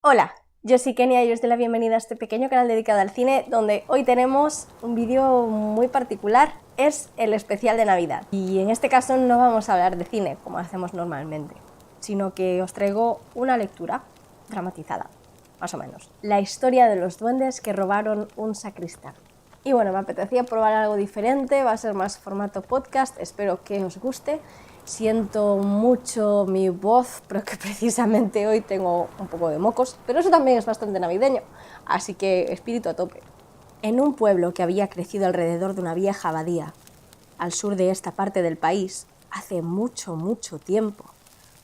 Hola, yo soy Kenia y os doy la bienvenida a este pequeño canal dedicado al cine, donde hoy tenemos un vídeo muy particular, es el especial de Navidad. Y en este caso no vamos a hablar de cine, como hacemos normalmente, sino que os traigo una lectura dramatizada, más o menos. La historia de los duendes que robaron un sacristán. Y bueno, me apetecía probar algo diferente, va a ser más formato podcast, espero que os guste. Siento mucho mi voz, pero que precisamente hoy tengo un poco de mocos, pero eso también es bastante navideño, así que espíritu a tope. En un pueblo que había crecido alrededor de una vieja abadía, al sur de esta parte del país, hace mucho tiempo,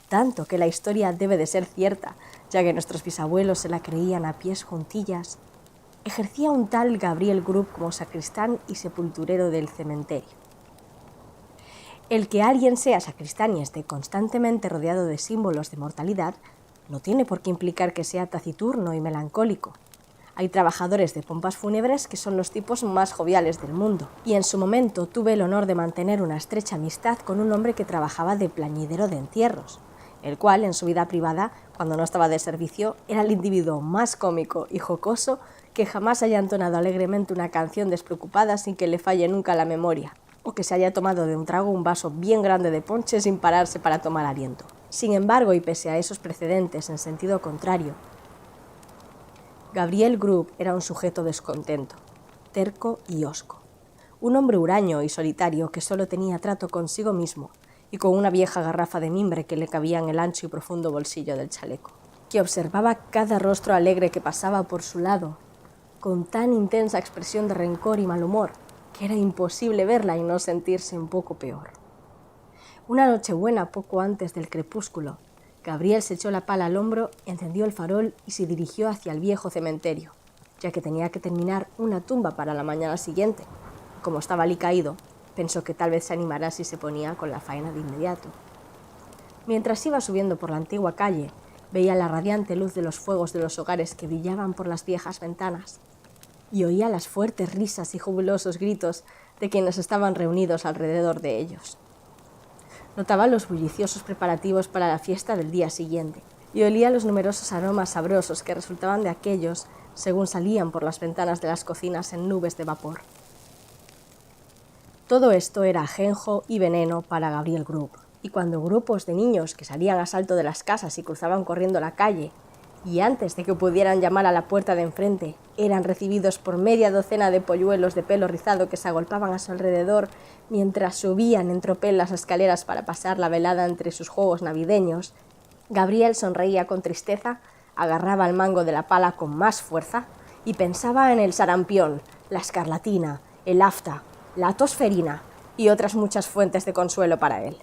tanto que la historia debe de ser cierta, ya que nuestros bisabuelos se la creían a pies juntillas, ejercía un tal Gabriel Grubb como sacristán y sepulturero del cementerio. El que alguien sea sacristán y esté constantemente rodeado de símbolos de mortalidad no tiene por qué implicar que sea taciturno y melancólico. Hay trabajadores de pompas fúnebres que son los tipos más joviales del mundo, y en su momento tuve el honor de mantener una estrecha amistad con un hombre que trabajaba de plañidero de entierros, el cual en su vida privada, cuando no estaba de servicio, era el individuo más cómico y jocoso que jamás haya entonado alegremente una canción despreocupada sin que le falle nunca la memoria, o que se haya tomado de un trago un vaso bien grande de ponche sin pararse para tomar aliento. Sin embargo, y pese a esos precedentes en sentido contrario, Gabriel Grubb era un sujeto descontento, terco y hosco. Un hombre huraño y solitario que solo tenía trato consigo mismo y con una vieja garrafa de mimbre que le cabía en el ancho y profundo bolsillo del chaleco, que observaba cada rostro alegre que pasaba por su lado, con tan intensa expresión de rencor y mal humor, que era imposible verla y no sentirse un poco peor. Una nochebuena poco antes del crepúsculo, Gabriel se echó la pala al hombro, encendió el farol y se dirigió hacia el viejo cementerio, ya que tenía que terminar una tumba para la mañana siguiente. Como estaba alicaído, pensó que tal vez se animara si se ponía con la faena de inmediato. Mientras iba subiendo por la antigua calle, veía la radiante luz de los fuegos de los hogares que brillaban por las viejas ventanas, y oía las fuertes risas y jubilosos gritos de quienes estaban reunidos alrededor de ellos. Notaba los bulliciosos preparativos para la fiesta del día siguiente, y olía los numerosos aromas sabrosos que resultaban de aquellos según salían por las ventanas de las cocinas en nubes de vapor. Todo esto era ajenjo y veneno para Gabriel Grubb, y cuando grupos de niños que salían a salto de las casas y cruzaban corriendo la calle, y antes de que pudieran llamar a la puerta de enfrente, eran recibidos por media docena de polluelos de pelo rizado que se agolpaban a su alrededor mientras subían en tropel las escaleras para pasar la velada entre sus juegos navideños, Gabriel sonreía con tristeza, agarraba el mango de la pala con más fuerza y pensaba en el sarampión, la escarlatina, el afta, la tosferina y otras muchas fuentes de consuelo para él.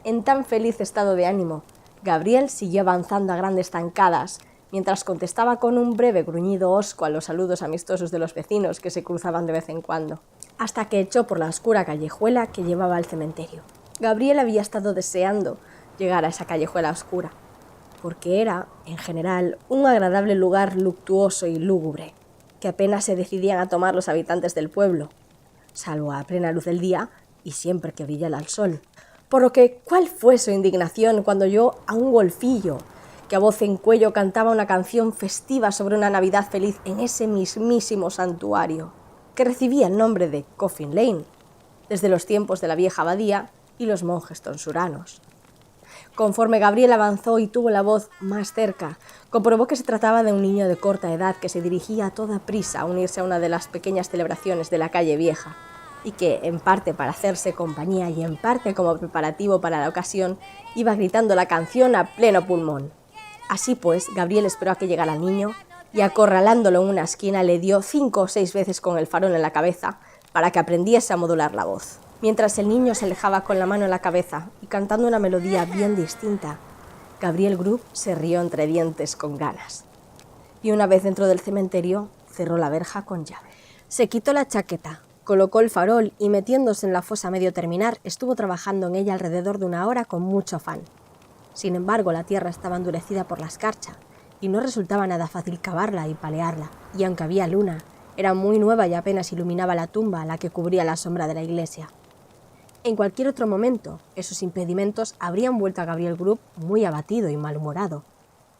En tan feliz estado de ánimo, Gabriel siguió avanzando a grandes zancadas, mientras contestaba con un breve gruñido hosco a los saludos amistosos de los vecinos que se cruzaban de vez en cuando, hasta que echó por la oscura callejuela que llevaba al cementerio. Gabriel había estado deseando llegar a esa callejuela oscura, porque era, en general, un agradable lugar luctuoso y lúgubre, que apenas se decidían a tomar los habitantes del pueblo, salvo a plena luz del día y siempre que brillara el sol. Por lo que, ¿cuál fue su indignación cuando oyó a un golfillo que a voz en cuello cantaba una canción festiva sobre una Navidad feliz en ese mismísimo santuario, que recibía el nombre de Coffin Lane, desde los tiempos de la vieja abadía y los monjes tonsuranos? Conforme Gabriel avanzó y tuvo la voz más cerca, comprobó que se trataba de un niño de corta edad que se dirigía a toda prisa a unirse a una de las pequeñas celebraciones de la calle vieja, y que, en parte para hacerse compañía y en parte como preparativo para la ocasión, iba gritando la canción a pleno pulmón. Así pues, Gabriel esperó a que llegara el niño y, acorralándolo en una esquina, le dio 5 o 6 veces con el farol en la cabeza para que aprendiese a modular la voz. Mientras el niño se alejaba con la mano en la cabeza y cantando una melodía bien distinta, Gabriel Grubb se rió entre dientes con ganas. Y una vez dentro del cementerio, cerró la verja con llave. Se quitó la chaqueta, colocó el farol y, metiéndose en la fosa a medio terminar, estuvo trabajando en ella alrededor de una hora con mucho afán. Sin embargo, la tierra estaba endurecida por la escarcha y no resultaba nada fácil cavarla y palearla, y aunque había luna, era muy nueva y apenas iluminaba la tumba a la que cubría la sombra de la iglesia. En cualquier otro momento, esos impedimentos habrían vuelto a Gabriel Grubb muy abatido y malhumorado.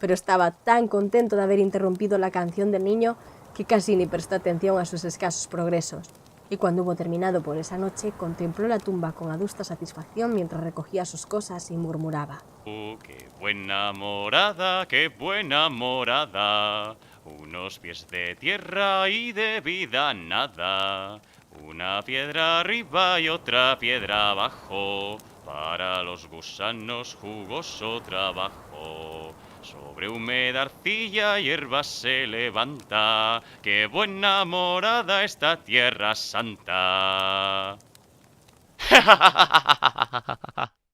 pero estaba tan contento de haber interrumpido la canción del niño que casi ni prestó atención a sus escasos progresos. Y cuando hubo terminado por esa noche, contempló la tumba con adusta satisfacción mientras recogía sus cosas y murmuraba: qué buena morada, qué buena morada. Unos pies de tierra y de vida nada. Una piedra arriba y otra piedra abajo. Para los gusanos jugoso trabajo. Sobre húmeda arcilla hierba se levanta. ¡Qué buena morada esta tierra santa!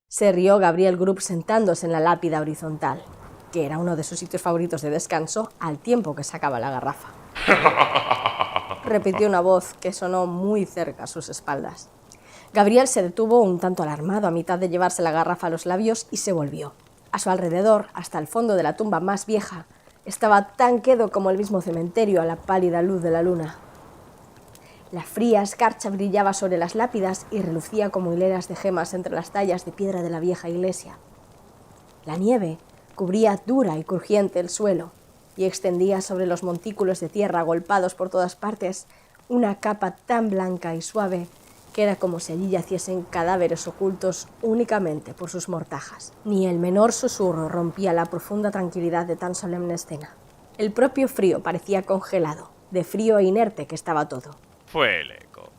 Se rió Gabriel Grubb sentándose en la lápida horizontal, que era uno de sus sitios favoritos de descanso, al tiempo que sacaba la garrafa. Repitió una voz que sonó muy cerca a sus espaldas. Gabriel se detuvo un tanto alarmado a mitad de llevarse la garrafa a los labios y se volvió. A su alrededor, hasta el fondo de la tumba más vieja, estaba tan quedo como el mismo cementerio a la pálida luz de la luna. La fría escarcha brillaba sobre las lápidas y relucía como hileras de gemas entre las tallas de piedra de la vieja iglesia. La nieve cubría dura y crujiente el suelo y extendía sobre los montículos de tierra agolpados por todas partes una capa tan blanca y suave que era como si allí yaciesen cadáveres ocultos únicamente por sus mortajas. Ni el menor susurro rompía la profunda tranquilidad de tan solemne escena. El propio frío parecía congelado, de frío e inerte que estaba todo. Fue el eco,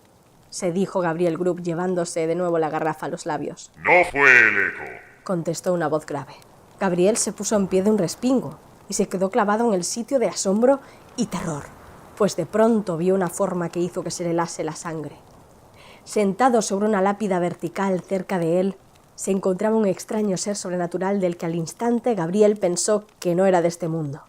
se dijo Gabriel Grubb llevándose de nuevo la garrafa a los labios. No fue el eco, contestó una voz grave. Gabriel se puso en pie de un respingo y se quedó clavado en el sitio de asombro y terror, pues de pronto vio una forma que hizo que se le helase la sangre. Sentado sobre una lápida vertical cerca de él, se encontraba un extraño ser sobrenatural del que al instante Gabriel pensó que no era de este mundo.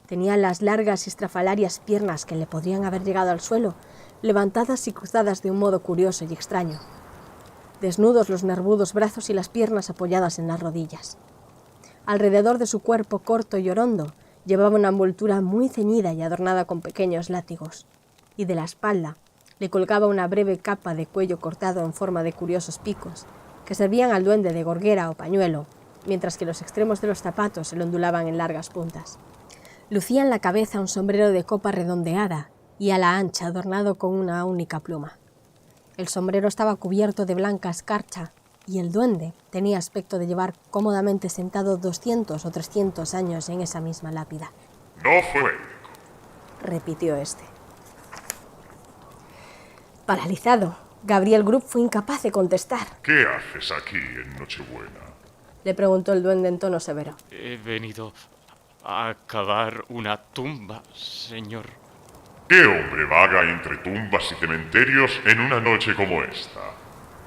Tenía las largas y estrafalarias piernas que le podrían haber llegado al suelo, levantadas y cruzadas de un modo curioso y extraño. Desnudos los nervudos brazos y las piernas apoyadas en las rodillas. Alrededor de su cuerpo corto y orondo llevaba una envoltura muy ceñida y adornada con pequeños látigos, y de la espalda le colgaba una breve capa de cuello cortado en forma de curiosos picos, que servían al duende de gorguera o pañuelo, mientras que los extremos de los zapatos se le ondulaban en largas puntas. Lucía en la cabeza un sombrero de copa redondeada y ala ancha adornado con una única pluma. El sombrero estaba cubierto de blanca escarcha y el duende tenía aspecto de llevar cómodamente sentado 200 o 300 años en esa misma lápida. No fue, repitió este. Paralizado, Gabriel Grubb fue incapaz de contestar. ¿Qué haces aquí en Nochebuena? Le preguntó el duende en tono severo. He venido a cavar una tumba, señor. ¿Qué hombre vaga entre tumbas y cementerios en una noche como esta?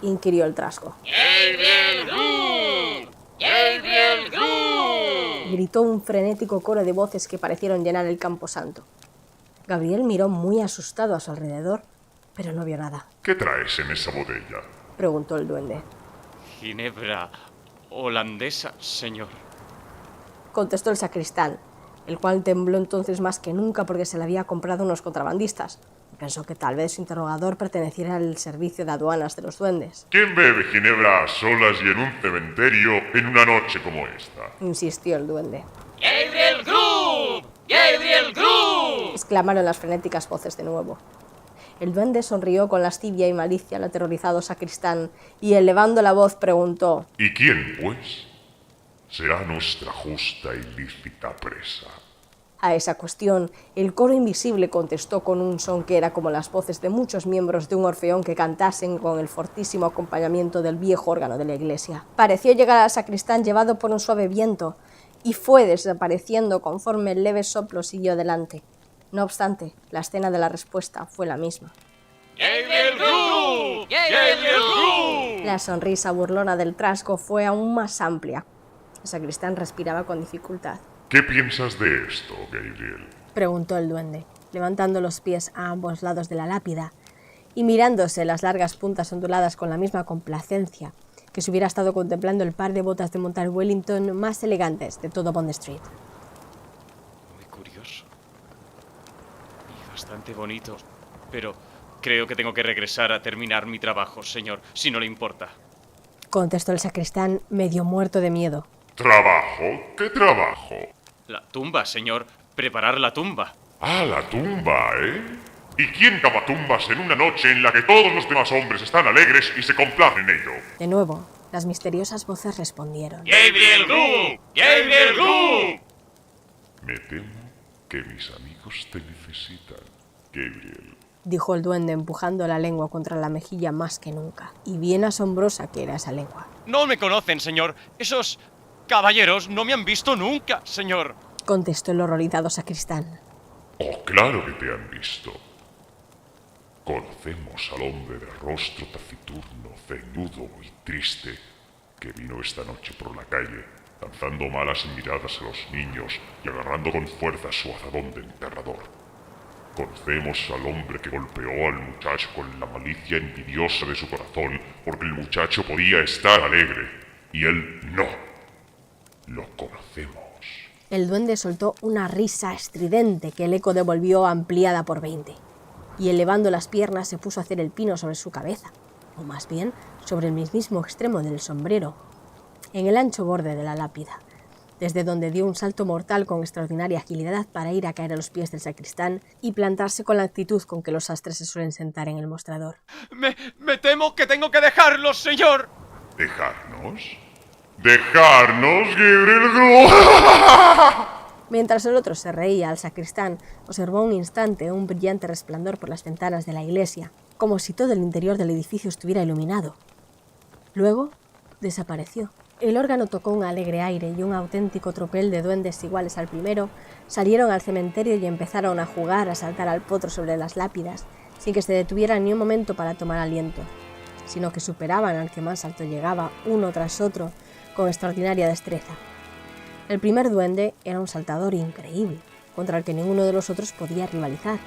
Inquirió el trasgo. ¡Gabriel Grubb! ¡Gabriel Grubb! Gritó un frenético coro de voces que parecieron llenar el camposanto. Gabriel miró muy asustado a su alrededor, pero no vio nada. ¿Qué traes en esa botella? Preguntó el duende. Ginebra holandesa, señor. Contestó el sacristán, el cual tembló entonces más que nunca porque se le había comprado unos contrabandistas. Pensó que tal vez su interrogador perteneciera al servicio de aduanas de los duendes. ¿Quién bebe ginebra a solas y en un cementerio en una noche como esta? Insistió el duende. ¡Gabriel Grubb! ¡Gabriel Grubb! Exclamaron las frenéticas voces de nuevo. El duende sonrió con lascivia y malicia al aterrorizado sacristán y, elevando la voz, preguntó: ¿Y quién, pues? Será nuestra justa y lícita presa. A esa cuestión, el coro invisible contestó con un son que era como las voces de muchos miembros de un orfeón que cantasen con el fortísimo acompañamiento del viejo órgano de la iglesia. Pareció llegar al sacristán llevado por un suave viento y fue desapareciendo conforme el leve soplo siguió adelante. No obstante, la escena de la respuesta fue la misma. ¡Gabriel Grubb! ¡Gabriel Grubb! La sonrisa burlona del trasgo fue aún más amplia. El sacristán respiraba con dificultad. ¿Qué piensas de esto, Gabriel? Preguntó el duende, levantando los pies a ambos lados de la lápida y mirándose las largas puntas onduladas con la misma complacencia que si hubiera estado contemplando el par de botas de montar Wellington más elegantes de todo Bond Street. Muy curioso. Y bastante bonito. Pero creo que tengo que regresar a terminar mi trabajo, señor, si no le importa. Contestó el sacristán, medio muerto de miedo. ¿Trabajo? ¿Qué trabajo? La tumba, señor. Preparar la tumba. Ah, la tumba, ¿eh? ¿Y quién cava tumbas en una noche en la que todos los demás hombres están alegres y se complacen en ello? De nuevo, las misteriosas voces respondieron. Gabriel Group. Gabriel Group. Me temo que mis amigos te necesitan, Gabriel. Dijo el duende empujando la lengua contra la mejilla más que nunca. Y bien asombrosa que era esa lengua. No me conocen, señor. Esos caballeros no me han visto nunca, señor. Contestó el horrorizado sacristán. Oh, claro que te han visto. Conocemos al hombre de rostro taciturno, ceñudo y triste que vino esta noche por la calle, lanzando malas miradas a los niños y agarrando con fuerza su azadón de enterrador. Conocemos al hombre que golpeó al muchacho con la malicia envidiosa de su corazón porque el muchacho podía estar alegre y él no. Lo conocemos. El duende soltó una risa estridente que el eco devolvió ampliada por 20. Y elevando las piernas se puso a hacer el pino sobre su cabeza, o más bien sobre el mismísimo extremo del sombrero, en el ancho borde de la lápida, desde donde dio un salto mortal con extraordinaria agilidad para ir a caer a los pies del sacristán y plantarse con la actitud con que los sastres se suelen sentar en el mostrador. Me temo que tengo que dejarlos, señor. ¿Dejarnos? ¡Dejarnos, Gabriel Group! Mientras el otro se reía, el sacristán observó un instante un brillante resplandor por las ventanas de la iglesia, como si todo el interior del edificio estuviera iluminado. Luego, desapareció. El órgano tocó un alegre aire y un auténtico tropel de duendes iguales al primero salieron al cementerio y empezaron a jugar, a saltar al potro sobre las lápidas, sin que se detuvieran ni un momento para tomar aliento, sino que superaban al que más alto llegaba, uno tras otro, con extraordinaria destreza. El primer duende era un saltador increíble, contra el que ninguno de los otros podía rivalizar.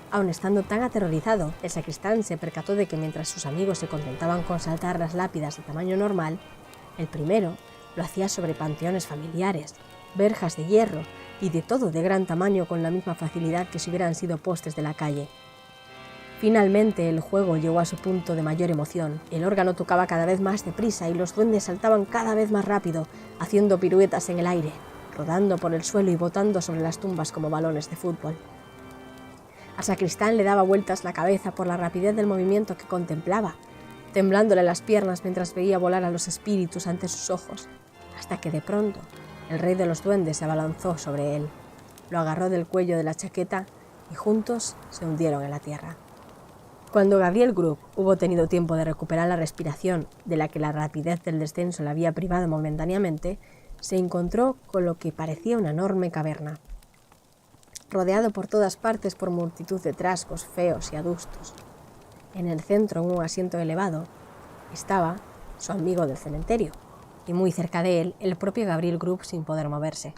Aun estando tan aterrorizado, el sacristán se percató de que mientras sus amigos se contentaban con saltar las lápidas de tamaño normal, el primero lo hacía sobre panteones familiares, verjas de hierro y de todo de gran tamaño con la misma facilidad que si hubieran sido postes de la calle. Finalmente el juego llegó a su punto de mayor emoción. El órgano tocaba cada vez más deprisa y los duendes saltaban cada vez más rápido, haciendo piruetas en el aire, rodando por el suelo y botando sobre las tumbas como balones de fútbol. Al sacristán le daba vueltas la cabeza por la rapidez del movimiento que contemplaba, temblándole las piernas mientras veía volar a los espíritus ante sus ojos, hasta que de pronto el rey de los duendes se abalanzó sobre él, lo agarró del cuello de la chaqueta y juntos se hundieron en la tierra. Cuando Gabriel Group hubo tenido tiempo de recuperar la respiración, de la que la rapidez del descenso le había privado momentáneamente, se encontró con lo que parecía una enorme caverna, rodeado por todas partes por multitud de trasgos feos y adustos. En el centro, en un asiento elevado, estaba su amigo del cementerio, y muy cerca de él, el propio Gabriel Group sin poder moverse.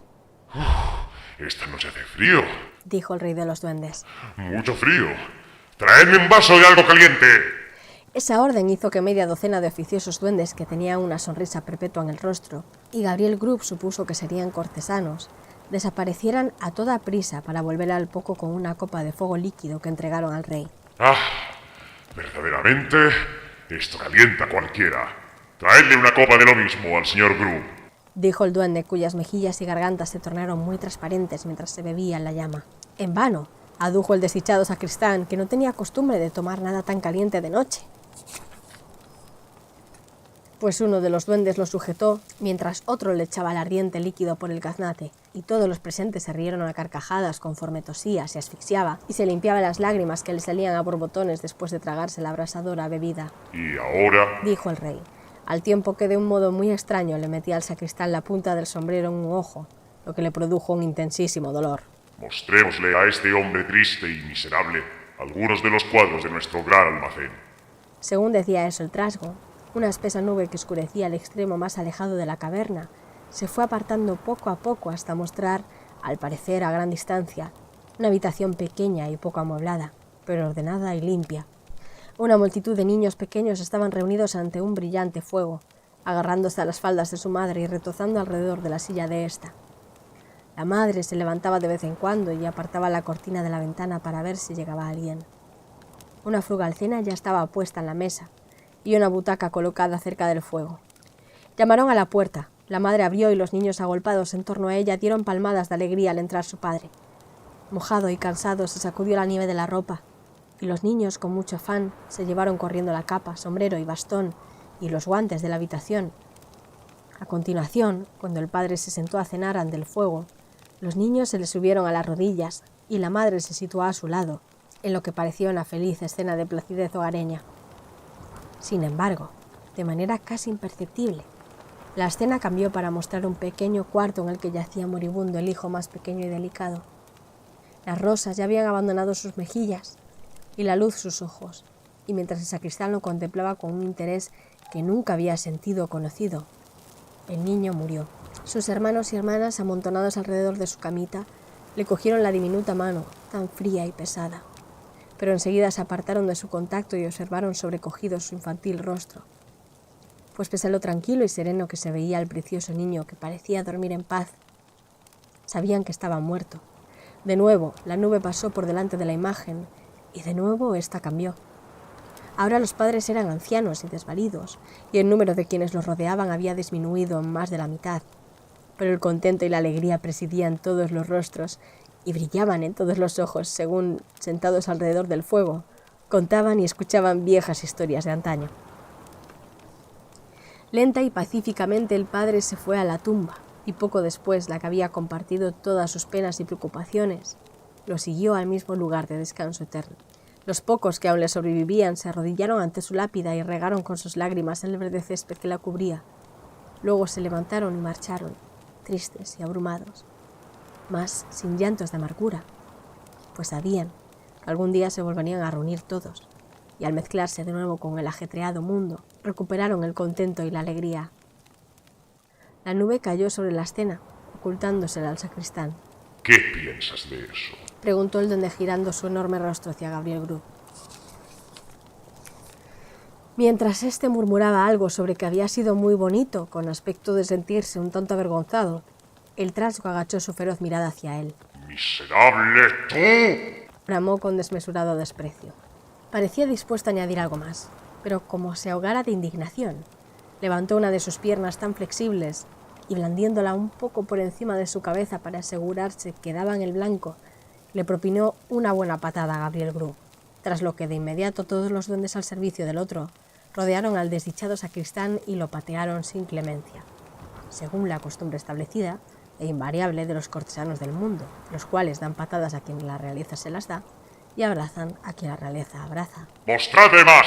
Esta noche hace frío. Dijo el rey de los duendes. Mucho frío. ¡Traedme un vaso de algo caliente! Esa orden hizo que media docena de oficiosos duendes que tenían una sonrisa perpetua en el rostro, y Gabriel Group supuso que serían cortesanos, desaparecieran a toda prisa para volver al poco con una copa de fuego líquido que entregaron al rey. ¡Ah! Verdaderamente, esto calienta a cualquiera. Traedle una copa de lo mismo al señor Group. Dijo el duende, cuyas mejillas y gargantas se tornaron muy transparentes mientras se bebía la llama. En vano, adujo el desdichado sacristán, que no tenía costumbre de tomar nada tan caliente de noche. Pues uno de los duendes lo sujetó, mientras otro le echaba el ardiente líquido por el gaznate, y todos los presentes se rieron a carcajadas conforme tosía, se asfixiaba y se limpiaba las lágrimas que le salían a borbotones después de tragarse la abrasadora bebida. Y ahora, dijo el rey, al tiempo que de un modo muy extraño le metía al sacristán la punta del sombrero en un ojo, lo que le produjo un intensísimo dolor. Mostrémosle a este hombre triste y miserable algunos de los cuadros de nuestro gran almacén. Según decía eso el trasgo, una espesa nube que oscurecía el extremo más alejado de la caverna se fue apartando poco a poco hasta mostrar, al parecer a gran distancia, una habitación pequeña y poco amueblada, pero ordenada y limpia. Una multitud de niños pequeños estaban reunidos ante un brillante fuego, agarrándose a las faldas de su madre y retozando alrededor de la silla de ésta. La madre se levantaba de vez en cuando y apartaba la cortina de la ventana para ver si llegaba alguien. Una frugal cena ya estaba puesta en la mesa y una butaca colocada cerca del fuego. Llamaron a la puerta, La madre abrió y los niños agolpados en torno a ella dieron palmadas de alegría al entrar su padre. Mojado y cansado se sacudió la nieve de la ropa, y los niños, con mucho afán, se llevaron corriendo la capa, sombrero y bastón y los guantes de la habitación. A continuación, cuando el padre se sentó a cenar ante el fuego, los niños se le subieron a las rodillas y la madre se situó a su lado, en lo que parecía una feliz escena de placidez hogareña. Sin embargo, de manera casi imperceptible, la escena cambió para mostrar un pequeño cuarto en el que yacía moribundo el hijo más pequeño y delicado. Las rosas ya habían abandonado sus mejillas y la luz sus ojos, y mientras el sacristán lo contemplaba con un interés que nunca había sentido o conocido, el niño murió. Sus hermanos y hermanas, amontonados alrededor de su camita, le cogieron la diminuta mano, tan fría y pesada, pero enseguida se apartaron de su contacto y observaron sobrecogidos su infantil rostro. Pues pese a lo tranquilo y sereno que se veía al precioso niño que parecía dormir en paz, sabían que estaba muerto. De nuevo, la nube pasó por delante de la imagen y de nuevo ésta cambió. Ahora los padres eran ancianos y desvalidos, y el número de quienes los rodeaban había disminuido en más de la mitad, pero el contento y la alegría presidían todos los rostros y brillaban en todos los ojos según, sentados alrededor del fuego, contaban y escuchaban viejas historias de antaño. Lenta y pacíficamente el padre se fue a la tumba, y poco después la que había compartido todas sus penas y preocupaciones lo siguió al mismo lugar de descanso eterno. Los pocos que aún le sobrevivían se arrodillaron ante su lápida y regaron con sus lágrimas el verde césped que la cubría. Luego se levantaron y marcharon, tristes y abrumados, mas sin llantos de amargura, pues sabían que algún día se volverían a reunir todos, y al mezclarse de nuevo con el ajetreado mundo, recuperaron el contento y la alegría. La nube cayó sobre la escena, ocultándosela al sacristán. ¿Qué piensas de eso? Preguntó el duende girando su enorme rostro hacia Gabriel Grub. Mientras éste murmuraba algo sobre que había sido muy bonito, con aspecto de sentirse un tanto avergonzado, el trasgo agachó su feroz mirada hacia él. ¡Miserable tú! Bramó con desmesurado desprecio. Parecía dispuesto a añadir algo más, pero como se ahogara de indignación, levantó una de sus piernas tan flexibles y blandiéndola un poco por encima de su cabeza para asegurarse que daba en el blanco, le propinó una buena patada a Gabriel Grub, tras lo que de inmediato todos los duendes al servicio del otro rodearon al desdichado sacristán y lo patearon sin clemencia, según la costumbre establecida e invariable de los cortesanos del mundo, los cuales dan patadas a quien la realeza se las da y abrazan a quien la realeza abraza. ¡Mostradme más!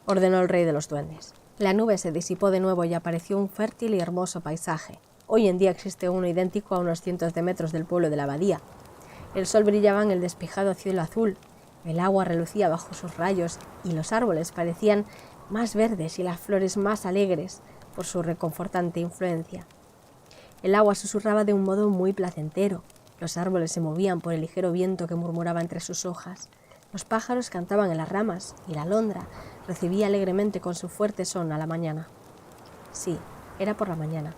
Ordenó el rey de los duendes. La nube se disipó de nuevo y apareció un fértil y hermoso paisaje. Hoy en día existe uno idéntico a unos cientos de metros del pueblo de la abadía. El sol brillaba en el despejado cielo azul, el agua relucía bajo sus rayos y los árboles parecían más verdes y las flores más alegres por su reconfortante influencia. El agua susurraba de un modo muy placentero, los árboles se movían por el ligero viento que murmuraba entre sus hojas, los pájaros cantaban en las ramas y la alondra recibía alegremente con su fuerte son a la mañana. Sí, era por la mañana,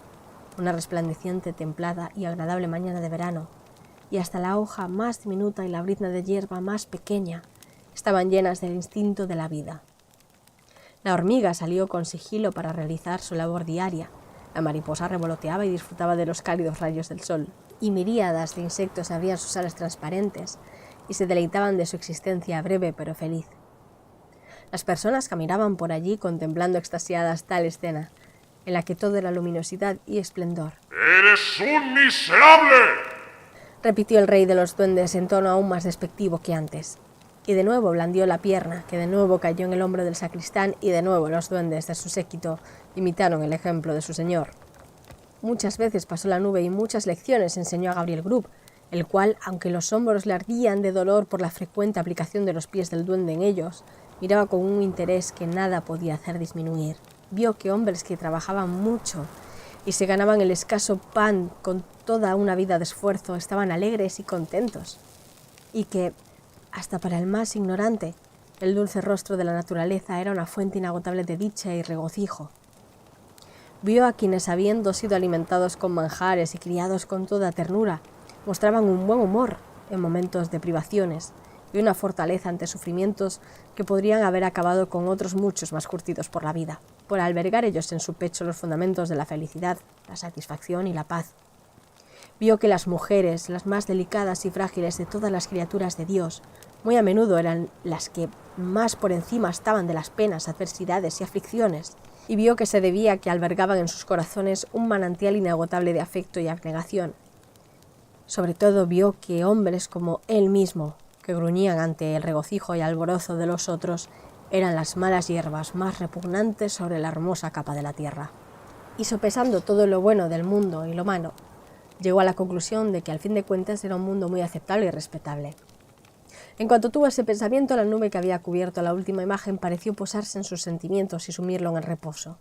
una resplandeciente, templada y agradable mañana de verano, y hasta la hoja más diminuta y la brizna de hierba más pequeña estaban llenas del instinto de la vida. La hormiga salió con sigilo para realizar su labor diaria, la mariposa revoloteaba y disfrutaba de los cálidos rayos del sol, y miríadas de insectos abrían sus alas transparentes y se deleitaban de su existencia breve pero feliz. Las personas caminaban por allí contemplando extasiadas tal escena, en la que todo era luminosidad y esplendor. ¡Eres un miserable!, repitió el rey de los duendes en tono aún más despectivo que antes, y de nuevo blandió la pierna, que de nuevo cayó en el hombro del sacristán, y de nuevo los duendes de su séquito imitaron el ejemplo de su señor. Muchas veces pasó la nube y muchas lecciones enseñó a Gabriel Grub, el cual, aunque los hombros le ardían de dolor por la frecuente aplicación de los pies del duende en ellos, miraba con un interés que nada podía hacer disminuir. Vio que hombres que trabajaban mucho y se ganaban el escaso pan con toda una vida de esfuerzo estaban alegres y contentos, y que, hasta para el más ignorante, el dulce rostro de la naturaleza era una fuente inagotable de dicha y regocijo. Vio a quienes, habiendo sido alimentados con manjares y criados con toda ternura, mostraban un buen humor en momentos de privaciones, y una fortaleza ante sufrimientos que podrían haber acabado con otros muchos más curtidos por la vida, por albergar ellos en su pecho los fundamentos de la felicidad, la satisfacción y la paz. Vio que las mujeres, las más delicadas y frágiles de todas las criaturas de Dios, muy a menudo eran las que más por encima estaban de las penas, adversidades y aflicciones, y vio que se debía a que albergaban en sus corazones un manantial inagotable de afecto y abnegación. Sobre todo vio que hombres como él mismo, que gruñían ante el regocijo y alborozo de los otros, eran las malas hierbas más repugnantes sobre la hermosa capa de la tierra. Y sopesando todo lo bueno del mundo y lo malo, llegó a la conclusión de que al fin de cuentas era un mundo muy aceptable y respetable. En cuanto tuvo ese pensamiento, la nube que había cubierto la última imagen pareció posarse en sus sentimientos y sumirlo en el reposo.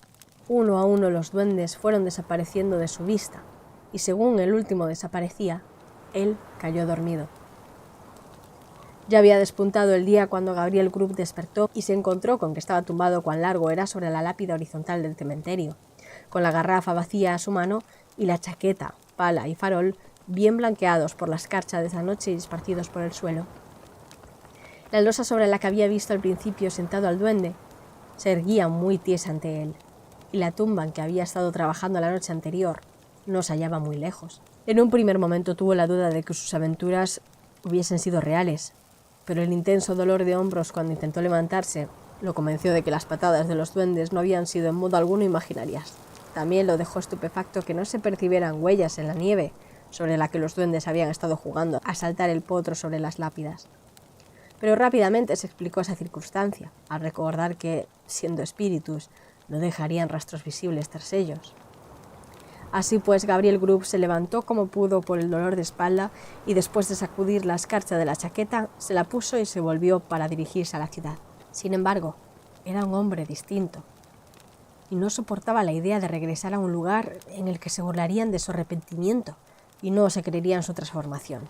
Uno a uno los duendes fueron desapareciendo de su vista, y según el último desaparecía, él cayó dormido. Ya había despuntado el día cuando Gabriel Grubb despertó y se encontró con que estaba tumbado cuán largo era sobre la lápida horizontal del cementerio, con la garrafa vacía a su mano y la chaqueta, pala y farol bien blanqueados por la escarcha de esa noche y esparcidos por el suelo. La losa sobre la que había visto al principio sentado al duende se erguía muy tiesa ante él, y la tumba en que había estado trabajando la noche anterior no se hallaba muy lejos. En un primer momento tuvo la duda de que sus aventuras hubiesen sido reales, pero el intenso dolor de hombros cuando intentó levantarse lo convenció de que las patadas de los duendes no habían sido en modo alguno imaginarias. También lo dejó estupefacto que no se percibieran huellas en la nieve sobre la que los duendes habían estado jugando a saltar el potro sobre las lápidas. Pero rápidamente se explicó esa circunstancia, al recordar que, siendo espíritus, no dejarían rastros visibles tras ellos. Así pues, Gabriel Grubb se levantó como pudo por el dolor de espalda y después de sacudir la escarcha de la chaqueta, se la puso y se volvió para dirigirse a la ciudad. Sin embargo, era un hombre distinto y no soportaba la idea de regresar a un lugar en el que se burlarían de su arrepentimiento y no se creerían su transformación.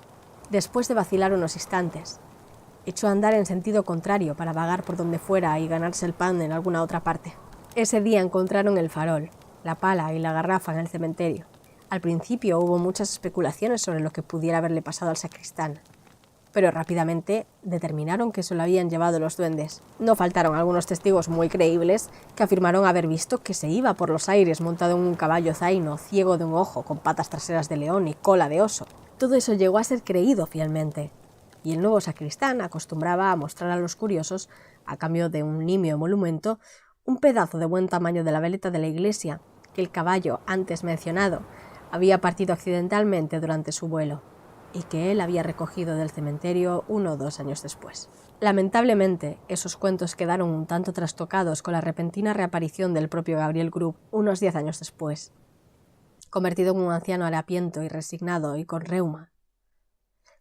Después de vacilar unos instantes, echó a andar en sentido contrario para vagar por donde fuera y ganarse el pan en alguna otra parte. Ese día encontraron el farol, la pala y la garrafa en el cementerio. Al principio hubo muchas especulaciones sobre lo que pudiera haberle pasado al sacristán, pero rápidamente determinaron que se lo habían llevado los duendes. No faltaron algunos testigos muy creíbles que afirmaron haber visto que se iba por los aires montado en un caballo zaino, ciego de un ojo, con patas traseras de león y cola de oso. Todo eso llegó a ser creído fielmente, y el nuevo sacristán acostumbraba a mostrar a los curiosos, a cambio de un nimio emolumento, un pedazo de buen tamaño de la veleta de la iglesia que el caballo antes mencionado había partido accidentalmente durante su vuelo y que él había recogido del cementerio 1 o 2 años después. Lamentablemente, esos cuentos quedaron un tanto trastocados con la repentina reaparición del propio Gabriel Grubb unos 10 años después, convertido en un anciano harapiento y resignado y con reuma.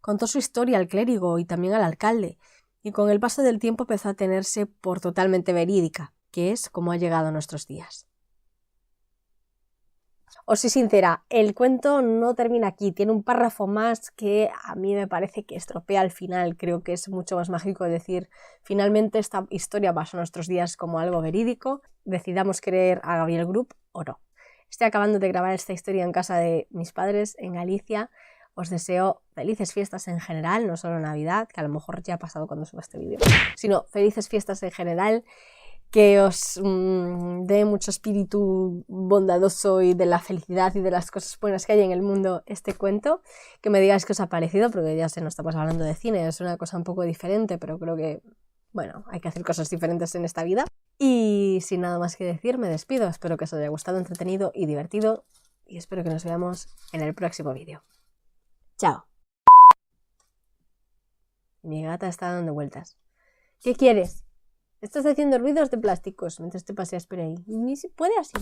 Contó su historia al clérigo y también al alcalde, y con el paso del tiempo empezó a tenerse por totalmente verídica, que es como ha llegado a nuestros días. Os soy sincera, el cuento no termina aquí, tiene un párrafo más que a mí me parece que estropea el final. Creo que es mucho más mágico decir, finalmente esta historia pasó a nuestros días como algo verídico, decidamos creer a Gabriel Grubb o no. Estoy acabando de grabar esta historia en casa de mis padres en Galicia. Os deseo felices fiestas en general, no solo Navidad, que a lo mejor ya ha pasado cuando suba este vídeo, sino felices fiestas en general, que os dé mucho espíritu bondadoso y de la felicidad y de las cosas buenas que hay en el mundo este cuento, que me digáis qué os ha parecido, porque ya sé, no estamos hablando de cine, es una cosa un poco diferente, pero creo que, bueno, hay que hacer cosas diferentes en esta vida. Y sin nada más que decir, me despido, espero que os haya gustado, entretenido y divertido, y espero que nos veamos en el próximo vídeo. Chao. Mi gata está dando vueltas. ¿Qué quieres? Estás haciendo ruidos de plásticos mientras te paseas por ahí. Ni se puede así.